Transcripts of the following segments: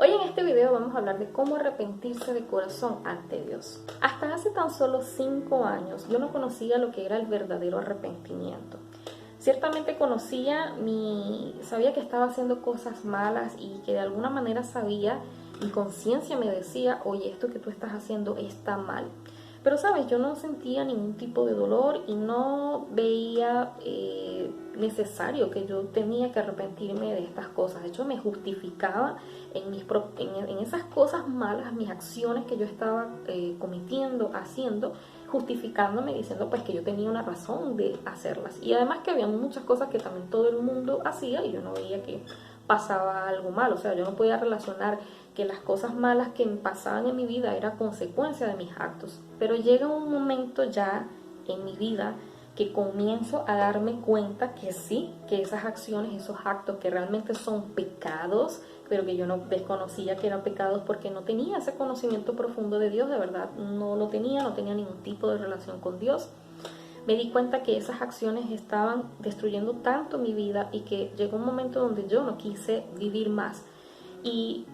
Hoy en este video vamos a hablar de cómo arrepentirse de corazón ante Dios. Hasta hace tan solo 5 años yo no conocía lo que era el verdadero arrepentimiento. Ciertamente sabía que estaba haciendo cosas malas y que de alguna manera sabía, mi conciencia me decía, oye, esto que tú estás haciendo está mal. Pero sabes, yo no sentía ningún tipo de dolor y no veía necesario que yo tenía que arrepentirme de estas cosas. De hecho, me justificaba en esas cosas malas, mis acciones que yo estaba cometiendo, haciendo, justificándome, diciendo pues que yo tenía una razón de hacerlas. Y además que había muchas cosas que también todo el mundo hacía y yo no veía que pasaba algo mal. O sea, yo no podía relacionar que las cosas malas que me pasaban en mi vida era consecuencia de mis actos. Pero llega un momento ya en mi vida que comienzo a darme cuenta que sí, que esas acciones, esos actos que realmente son pecados, pero que yo no desconocía que eran pecados porque no tenía ese conocimiento profundo de Dios, de verdad, no lo tenía, no tenía ningún tipo de relación con Dios. Me di cuenta que esas acciones estaban destruyendo tanto mi vida y que llegó un momento donde yo no quise vivir más. Y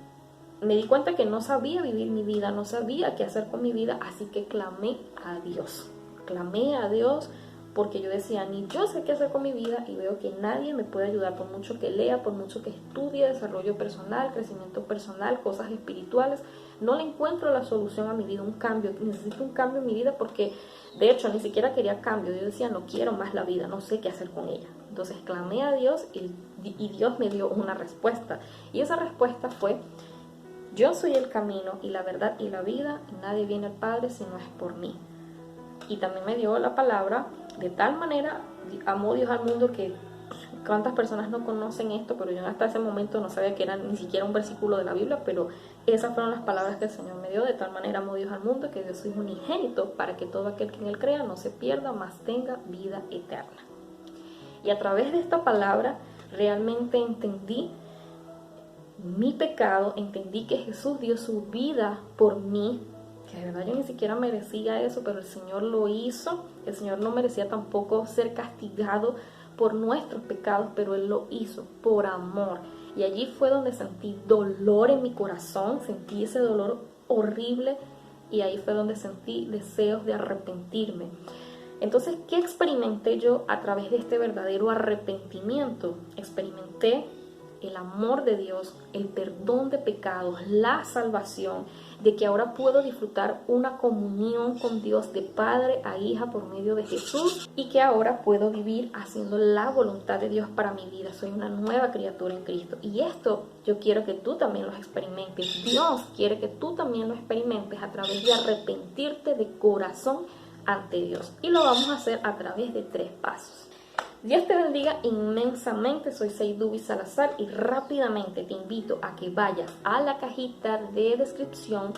me di cuenta que no sabía vivir mi vida, no sabía qué hacer con mi vida, así que clamé a Dios. Clamé a Dios porque yo decía, ni yo sé qué hacer con mi vida y veo que nadie me puede ayudar por mucho que lea, por mucho que estudie, desarrollo personal, crecimiento personal, cosas espirituales. No le encuentro la solución a mi vida, un cambio. Necesito un cambio en mi vida porque, de hecho, ni siquiera quería cambio. Yo decía, no quiero más la vida, no sé qué hacer con ella. Entonces clamé a Dios y Dios me dio una respuesta. Y esa respuesta fue, yo soy el camino y la verdad y la vida, y nadie viene al Padre si no es por mí. Y también me dio la palabra, de tal manera amó Dios al mundo que cuántas personas no conocen esto, pero yo hasta ese momento no sabía que era ni siquiera un versículo de la Biblia, pero esas fueron las palabras que el Señor me dio, de tal manera amó Dios al mundo que dio su Hijo unigénito para que todo aquel que en él crea no se pierda, mas tenga vida eterna. Y a través de esta palabra realmente entendí mi pecado, entendí que Jesús dio su vida por mí, que de verdad yo ni siquiera merecía eso, pero el Señor lo hizo. El Señor no merecía tampoco ser castigado por nuestros pecados, pero Él lo hizo por amor. Y allí fue donde sentí dolor en mi corazón, sentí ese dolor horrible y ahí fue donde sentí deseos de arrepentirme. Entonces, ¿qué experimenté yo a través de este verdadero arrepentimiento? Experimenté el amor de Dios, el perdón de pecados, la salvación, de que ahora puedo disfrutar una comunión con Dios de padre a hija por medio de Jesús y que ahora puedo vivir haciendo la voluntad de Dios para mi vida. Soy una nueva criatura en Cristo y esto yo quiero que tú también lo experimentes. Dios quiere que tú también lo experimentes a través de arrepentirte de corazón ante Dios y lo vamos a hacer a través de 3 pasos. Dios te bendiga inmensamente, soy Seidubi Salazar y rápidamente te invito a que vayas a la cajita de descripción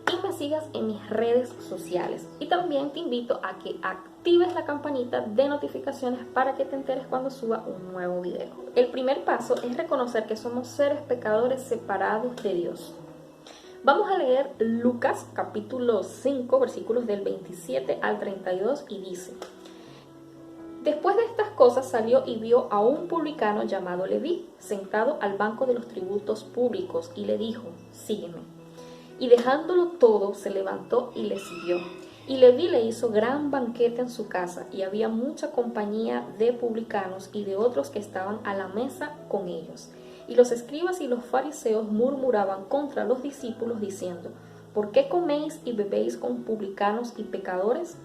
y me sigas en mis redes sociales. Y también te invito a que actives la campanita de notificaciones para que te enteres cuando suba un nuevo video. El primer paso es reconocer que somos seres pecadores separados de Dios. Vamos a leer Lucas capítulo 5, versículos del 27 al 32 y dice: Después de estas cosas salió y vio a un publicano llamado Leví, sentado al banco de los tributos públicos, y le dijo, sígueme. Y dejándolo todo, se levantó y le siguió. Y Leví le hizo gran banquete en su casa, y había mucha compañía de publicanos y de otros que estaban a la mesa con ellos. Y los escribas y los fariseos murmuraban contra los discípulos, diciendo, ¿por qué coméis y bebéis con publicanos y pecadores?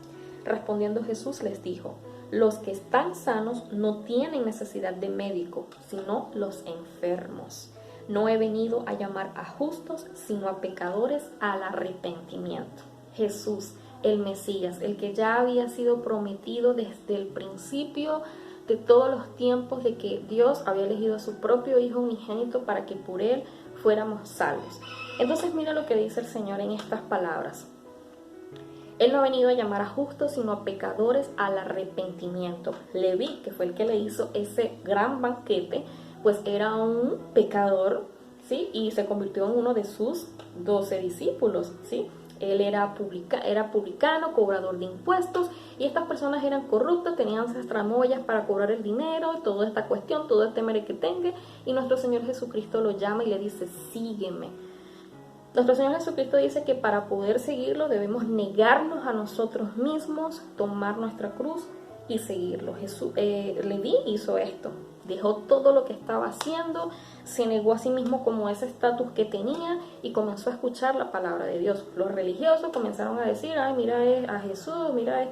Respondiendo Jesús les dijo, los que están sanos no tienen necesidad de médico, sino los enfermos. No he venido a llamar a justos, sino a pecadores al arrepentimiento. Jesús, el Mesías, el que ya había sido prometido desde el principio de todos los tiempos, de que Dios había elegido a su propio Hijo unigénito para que por él fuéramos salvos. Entonces mira lo que dice el Señor en estas palabras. Él no ha venido a llamar a justos, sino a pecadores al arrepentimiento. Leví, que fue el que le hizo ese gran banquete, pues era un pecador, ¿sí? Y se convirtió en uno de sus 12 discípulos, ¿sí? Él era publicano, cobrador de impuestos, y estas personas eran corruptas, tenían esas tramoyas para cobrar el dinero, toda esta cuestión, todo este merequetengue, y nuestro Señor Jesucristo lo llama y le dice, sígueme. Nuestro Señor Jesucristo dice que para poder seguirlo debemos negarnos a nosotros mismos, tomar nuestra cruz y seguirlo. Leví hizo esto, dejó todo lo que estaba haciendo, se negó a sí mismo como ese estatus que tenía y comenzó a escuchar la palabra de Dios. Los religiosos comenzaron a decir, ay, mira a Jesús, mira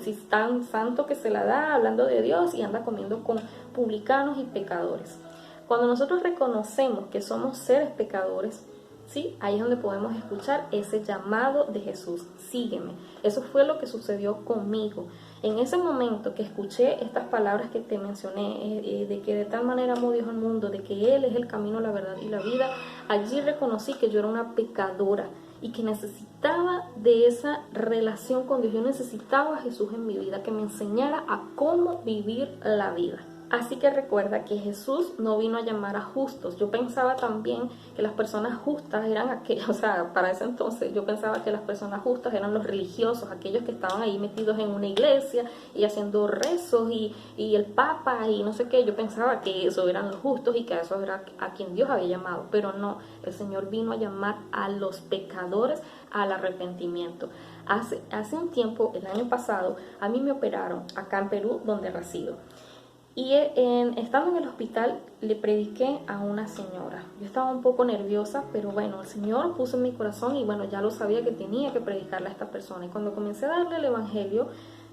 si es tan santo que se la da hablando de Dios y anda comiendo con publicanos y pecadores. Cuando nosotros reconocemos que somos seres pecadores, ¿sí? Ahí es donde podemos escuchar ese llamado de Jesús, sígueme. Eso fue lo que sucedió conmigo. En ese momento que escuché estas palabras que te mencioné, de que de tal manera amó Dios al mundo, de que Él es el camino, la verdad y la vida, allí reconocí que yo era una pecadora y que necesitaba de esa relación con Dios. Yo necesitaba a Jesús en mi vida, que me enseñara a cómo vivir la vida. Así que recuerda que Jesús no vino a llamar a justos. Yo pensaba también que las personas justas eran aquellas, o sea, para ese entonces yo pensaba que las personas justas eran los religiosos, aquellos que estaban ahí metidos en una iglesia y haciendo rezos y el papa y no sé qué. Yo pensaba que eso eran los justos y que eso era a quien Dios había llamado, pero no, el Señor vino a llamar a los pecadores al arrepentimiento. Hace un tiempo, el año pasado, a mí me operaron acá en Perú, donde resido. Y estando en el hospital le prediqué a una señora. Yo estaba un poco nerviosa, pero bueno, el Señor puso en mi corazón y bueno, ya lo sabía que tenía que predicarle a esta persona. Y cuando comencé a darle el evangelio,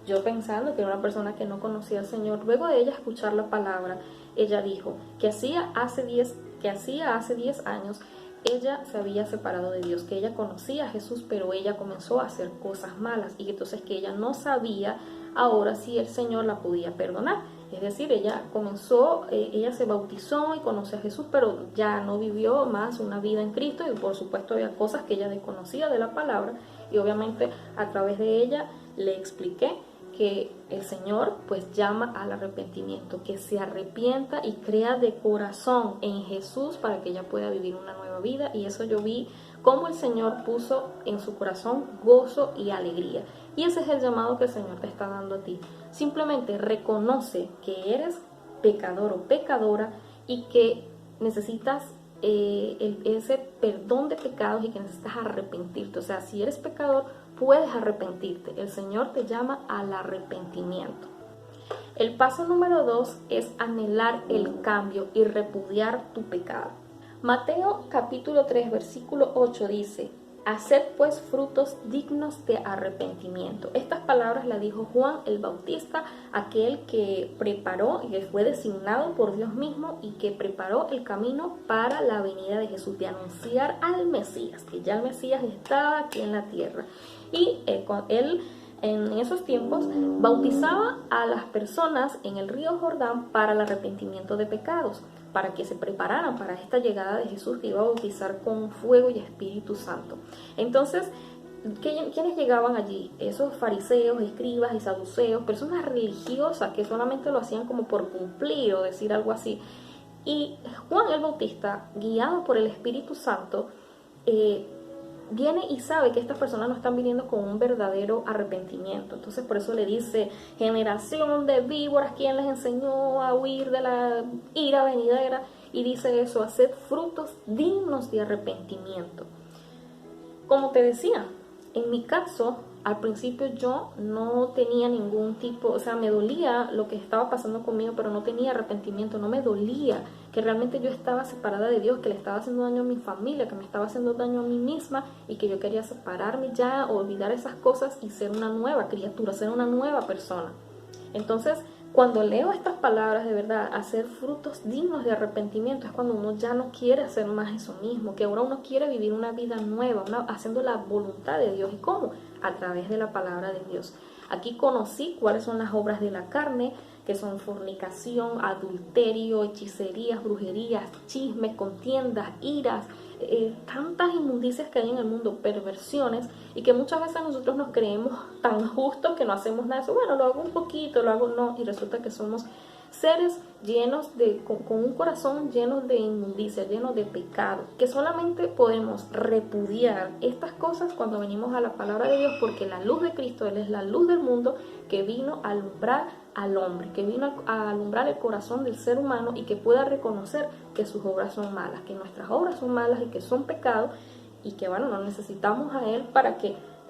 yo pensando que era una persona que no conocía al Señor, luego de ella escuchar la palabra, ella dijo que hacía hace 10 años ella se había separado de Dios, que ella conocía a Jesús, pero ella comenzó a hacer cosas malas y entonces que ella no sabía ahora si el Señor la podía perdonar. Es decir, ella se bautizó y conoció a Jesús, pero ya no vivió más una vida en Cristo y por supuesto había cosas que ella desconocía de la palabra y obviamente a través de ella le expliqué que el Señor pues llama al arrepentimiento, que se arrepienta y crea de corazón en Jesús para que ella pueda vivir una nueva vida. Y eso yo vi cómo el Señor puso en su corazón gozo y alegría. Y ese es el llamado que el Señor te está dando a ti. Simplemente reconoce que eres pecador o pecadora y que necesitas ese perdón de pecados y que necesitas arrepentirte. O sea, si eres pecador, puedes arrepentirte. El Señor te llama al arrepentimiento. El paso número 2 es anhelar el cambio y repudiar tu pecado. Mateo capítulo 3 versículo 8 dice: haced pues frutos dignos de arrepentimiento. Estas palabras las dijo Juan el Bautista, aquel que preparó y que fue designado por Dios mismo y que preparó el camino para la venida de Jesús, de anunciar al Mesías, que ya el Mesías estaba aquí en la tierra. Y él en esos tiempos bautizaba a las personas en el río Jordán para el arrepentimiento de pecados, para que se prepararan para esta llegada de Jesús, que iba a bautizar con fuego y Espíritu Santo. Entonces, ¿quiénes llegaban allí? Esos fariseos, escribas y saduceos, personas religiosas que solamente lo hacían como por cumplir o decir algo así. Y Juan el Bautista, guiado por el Espíritu Santo, viene y sabe que estas personas no están viniendo con un verdadero arrepentimiento. Entonces por eso le dice: generación de víboras, ¿quién les enseñó a huir de la ira venidera? Y dice eso: haced frutos dignos de arrepentimiento. Como te decía, en mi caso, al principio yo no tenía ningún tipo, o sea, me dolía lo que estaba pasando conmigo, pero no tenía arrepentimiento, no me dolía que realmente yo estaba separada de Dios, que le estaba haciendo daño a mi familia, que me estaba haciendo daño a mí misma y que yo quería separarme ya, olvidar esas cosas y ser una nueva criatura, ser una nueva persona. Entonces, cuando leo estas palabras, de verdad, hacer frutos dignos de arrepentimiento, es cuando uno ya no quiere hacer más eso mismo, que ahora uno quiere vivir una vida nueva, haciendo la voluntad de Dios. ¿Y cómo? A través de la palabra de Dios. Aquí conocí cuáles son las obras de la carne, que son fornicación, adulterio, hechicerías, brujerías, chismes, contiendas, iras, tantas inmundicias que hay en el mundo, perversiones, y que muchas veces nosotros nos creemos tan justos que no hacemos nada de eso. Bueno, lo hago un poquito, lo hago no, y resulta que somos seres con un corazón lleno de inmundicia, lleno de pecado, que solamente podemos repudiar estas cosas cuando venimos a la palabra de Dios, porque la luz de Cristo, Él es la luz del mundo que vino a alumbrar al hombre, que vino a alumbrar el corazón del ser humano y que pueda reconocer que sus obras son malas, que nuestras obras son malas y que son pecados, y que bueno, no necesitamos a Él para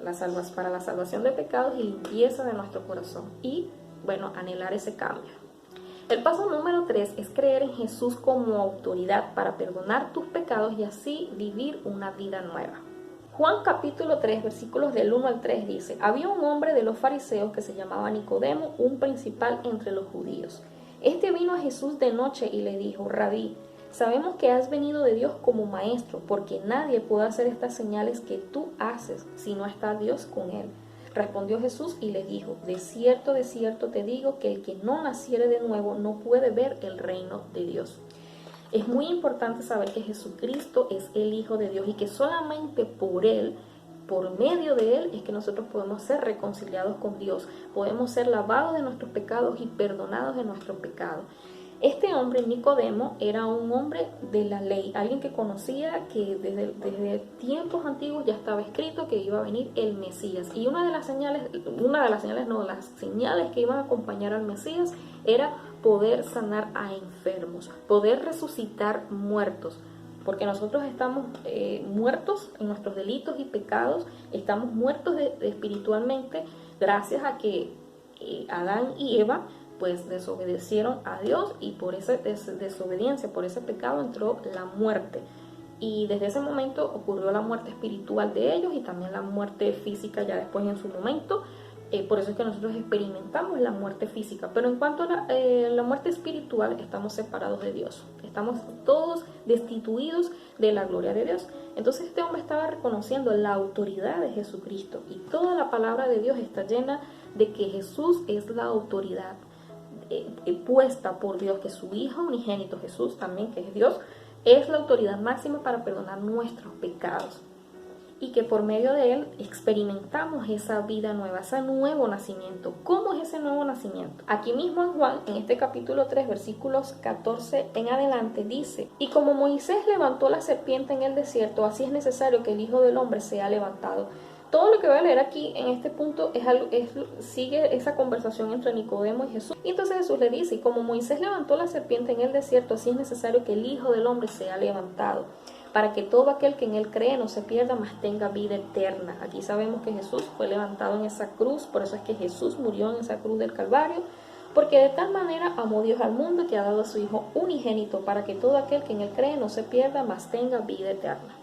la salvación de pecados y limpieza de nuestro corazón y bueno, anhelar ese cambio. El paso número 3 es creer en Jesús como autoridad para perdonar tus pecados y así vivir una vida nueva. Juan capítulo 3, versículos del 1 al 3 dice: había un hombre de los fariseos que se llamaba Nicodemo, un principal entre los judíos. Este vino a Jesús de noche y le dijo: Rabí, sabemos que has venido de Dios como maestro, porque nadie puede hacer estas señales que tú haces si no está Dios con él. Respondió Jesús y le dijo: de cierto te digo que el que no naciere de nuevo no puede ver el reino de Dios. Es muy importante saber que Jesucristo es el Hijo de Dios y que solamente por Él, por medio de Él, es que nosotros podemos ser reconciliados con Dios, podemos ser lavados de nuestros pecados y perdonados de nuestros pecados. Este hombre, Nicodemo, era un hombre de la ley, alguien que conocía que desde tiempos antiguos ya estaba escrito que iba a venir el Mesías. Y las señales que iban a acompañar al Mesías era poder sanar a enfermos, poder resucitar muertos. Porque nosotros estamos muertos en nuestros delitos y pecados, estamos muertos espiritualmente gracias a que Adán y Eva pues desobedecieron a Dios, y por esa desobediencia, por ese pecado entró la muerte. Y desde ese momento ocurrió la muerte espiritual de ellos y también la muerte física ya después en su momento. Por eso es que nosotros experimentamos la muerte física. Pero en cuanto a la muerte espiritual, estamos separados de Dios. Estamos todos destituidos de la gloria de Dios. Entonces este hombre estaba reconociendo la autoridad de Jesucristo. Y toda la palabra de Dios está llena de que Jesús es la autoridad puesta por Dios, que su Hijo unigénito Jesús también, que es Dios, es la autoridad máxima para perdonar nuestros pecados, y que por medio de Él experimentamos esa vida nueva, ese nuevo nacimiento. ¿Cómo es ese nuevo nacimiento? Aquí mismo en Juan, en este capítulo 3, versículos 14 en adelante, dice: y como Moisés levantó la serpiente en el desierto, así es necesario que el Hijo del Hombre sea levantado. Todo lo que voy a leer aquí en este punto sigue esa conversación entre Nicodemo y Jesús. Y entonces Jesús le dice: y como Moisés levantó la serpiente en el desierto, así es necesario que el Hijo del Hombre sea levantado, para que todo aquel que en Él cree no se pierda, mas tenga vida eterna. Aquí sabemos que Jesús fue levantado en esa cruz, por eso es que Jesús murió en esa cruz del Calvario, porque de tal manera amó Dios al mundo que ha dado a su Hijo unigénito, para que todo aquel que en Él cree no se pierda, mas tenga vida eterna.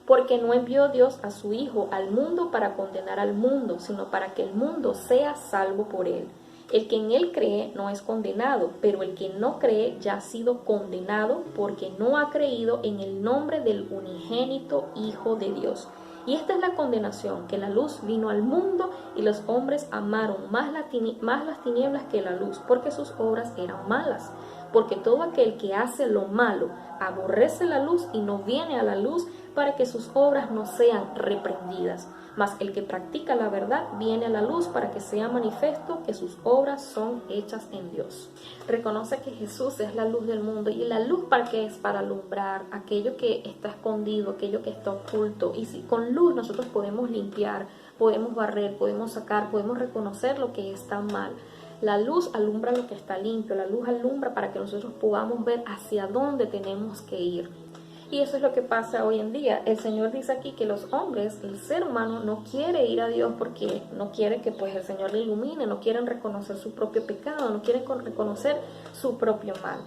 Porque no envió Dios a su Hijo al mundo para condenar al mundo, sino para que el mundo sea salvo por Él. El que en Él cree no es condenado, pero el que no cree ya ha sido condenado porque no ha creído en el nombre del unigénito Hijo de Dios. Y esta es la condenación, que la luz vino al mundo y los hombres amaron más las tinieblas que la luz, porque sus obras eran malas. Porque todo aquel que hace lo malo aborrece la luz y no viene a la luz para que sus obras no sean reprendidas. Mas el que practica la verdad viene a la luz para que sea manifiesto que sus obras son hechas en Dios. Reconoce que Jesús es la luz del mundo. ¿Y la luz para qué es? Para alumbrar aquello que está escondido, aquello que está oculto. Y si con luz nosotros podemos limpiar, podemos barrer, podemos sacar, podemos reconocer lo que está mal. La luz alumbra lo que está limpio, la luz alumbra para que nosotros podamos ver hacia dónde tenemos que ir. Y eso es lo que pasa hoy en día. El Señor dice aquí que los hombres, el ser humano, no quiere ir a Dios porque no quiere que pues el Señor le ilumine, no quieren reconocer su propio pecado, no quieren reconocer su propio mal.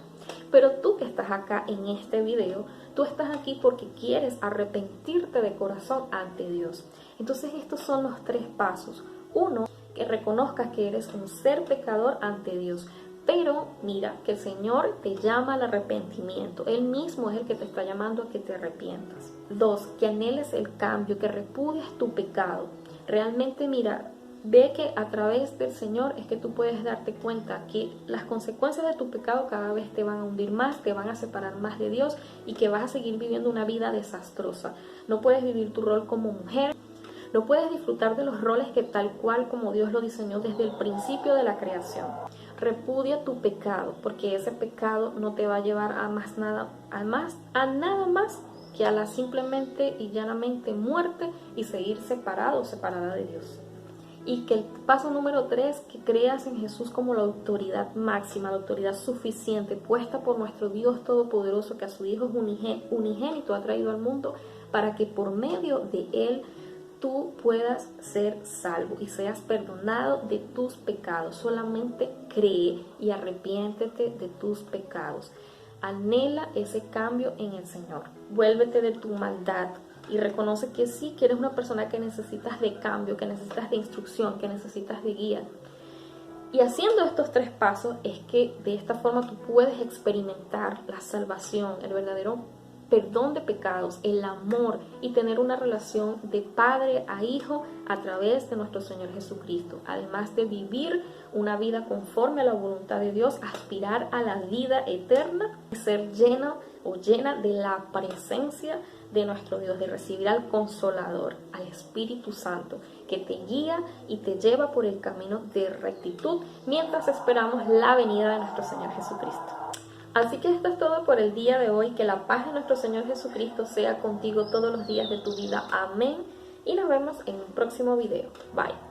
Pero tú que estás acá en este video, tú estás aquí porque quieres arrepentirte de corazón ante Dios. Entonces estos son los 3 pasos. 1, que reconozcas que eres un ser pecador ante Dios. Pero mira que el Señor te llama al arrepentimiento. Él mismo es el que te está llamando a que te arrepientas. 2, que anheles el cambio, que repudies tu pecado. Realmente mira, ve que a través del Señor es que tú puedes darte cuenta que las consecuencias de tu pecado cada vez te van a hundir más, te van a separar más de Dios y que vas a seguir viviendo una vida desastrosa. No puedes vivir tu rol como mujer. No puedes disfrutar de los roles que tal cual como Dios lo diseñó desde el principio de la creación. repudia tu pecado, porque ese pecado no te va a llevar a más nada, a nada más que a la simplemente y llanamente muerte y seguir separado o separada de Dios. Y que el paso número 3, que creas en Jesús como la autoridad máxima, la autoridad suficiente, puesta por nuestro Dios Todopoderoso, que a su Hijo unigénito ha traído al mundo, para que por medio de Él tú puedas ser salvo y seas perdonado de tus pecados. Solamente cree y arrepiéntete de tus pecados. Anhela ese cambio en el Señor. Vuélvete de tu maldad y reconoce que sí, que eres una persona que necesitas de cambio, que necesitas de instrucción, que necesitas de guía. Y haciendo estos 3 pasos es que de esta forma tú puedes experimentar la salvación, el verdadero perdón de pecados, el amor y tener una relación de padre a hijo a través de nuestro Señor Jesucristo. Además de vivir una vida conforme a la voluntad de Dios, aspirar a la vida eterna, ser lleno o llena de la presencia de nuestro Dios, de recibir al Consolador, al Espíritu Santo, que te guía y te lleva por el camino de rectitud mientras esperamos la venida de nuestro Señor Jesucristo. Así que esto es todo por el día de hoy. Que la paz de nuestro Señor Jesucristo sea contigo todos los días de tu vida. Amén. Y nos vemos en un próximo video. Bye.